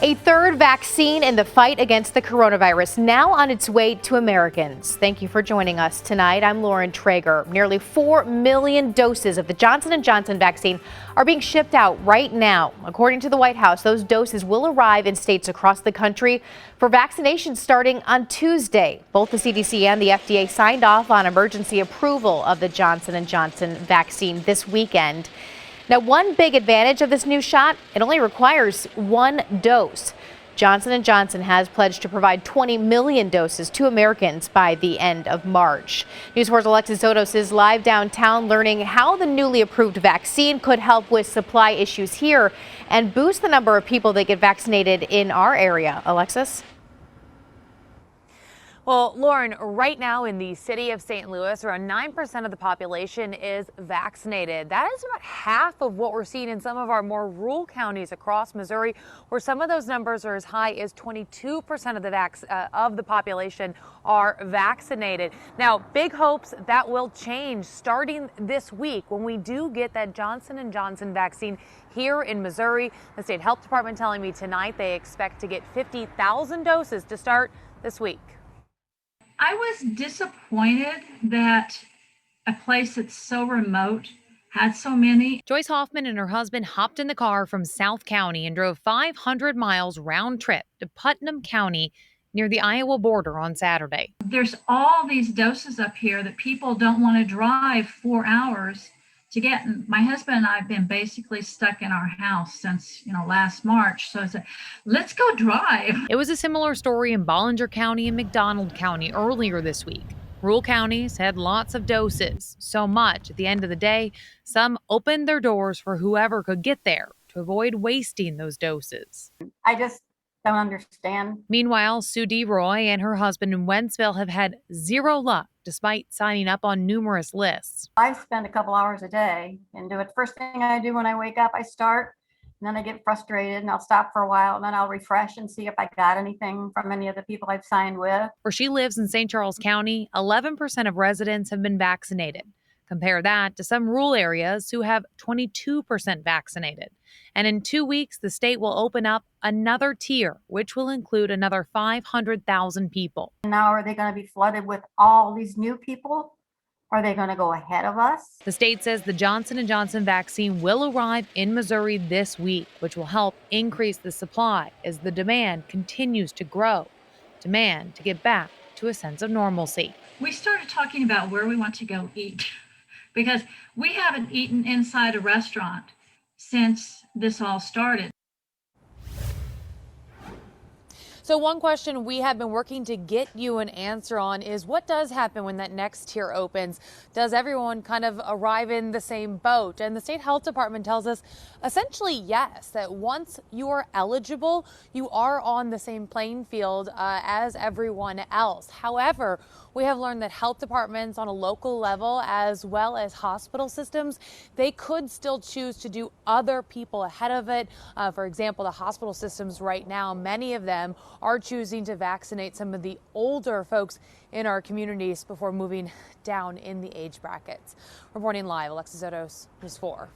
A third vaccine in the fight against the coronavirus now on its way to Americans. Thank you for joining us tonight. I'm Lauren Traeger. Nearly 4 million doses of the Johnson & Johnson vaccine are being shipped out right now. According to the White House, those doses will arrive in states across the country for vaccination starting on Tuesday. Both the CDC and the FDA signed off on emergency approval of the Johnson & Johnson vaccine this weekend. Now, one big advantage of this new shot, it only requires one dose. Johnson & Johnson has pledged to provide 20 million doses to Americans by the end of March. News 4's Alexis Zotos is live downtown learning how the newly approved vaccine could help with supply issues here and boost the number of people that get vaccinated in our area. Alexis? Well, Lauren, right now in the city of St. Louis, around 9% of the population is vaccinated. That is about half of what we're seeing in some of our more rural counties across Missouri, where some of those numbers are as high as 22% of the population are vaccinated. Now, big hopes that will change starting this week when we do get that Johnson & Johnson vaccine here in Missouri. The state health department telling me tonight they expect to get 50,000 doses to start this week. I was disappointed that a place that's so remote had so many. Joyce Hoffman and her husband hopped in the car from South County and drove 500 miles round trip to Putnam County near the Iowa border on Saturday. There's all these doses up here that people don't want to drive 4 hours to get. My husband and I have been basically stuck in our house since, last March. So I said, let's go drive. It was a similar story in Ballinger County and McDonald County earlier this week. Rural counties had lots of doses, so much at the end of the day, some opened their doors for whoever could get there to avoid wasting those doses. I just don't understand. Meanwhile, Sue DeRoy and her husband in Wentzville have had zero luck despite signing up on numerous lists. I spend a couple hours a day and do it. First thing I do when I wake up, I start, and then I get frustrated and I'll stop for a while and then I'll refresh and see if I got anything from any of the people I've signed with. Where she lives in St. Charles County, 11% of residents have been vaccinated. Compare that to some rural areas who have 22% vaccinated. And in 2 weeks, the state will open up another tier, which will include another 500,000 people. Now, are they going to be flooded with all these new people? Are they going to go ahead of us? The state says the Johnson & Johnson vaccine will arrive in Missouri this week, which will help increase the supply as the demand continues to grow. Demand to get back to a sense of normalcy. We started talking about where we want to go eat because we haven't eaten inside a restaurant since this all started. So one question we have been working to get you an answer on is what does happen when that next tier opens? Does everyone kind of arrive in the same boat? And the state health department tells us essentially yes, that once you are eligible, you are on the same playing field as everyone else. However, we have learned that health departments on a local level, as well as hospital systems, they could still choose to do other people ahead of it. For example, the hospital systems right now, many of them are choosing to vaccinate some of the older folks in our communities before moving down in the age brackets. Reporting live, Alexis Zotos, News 4.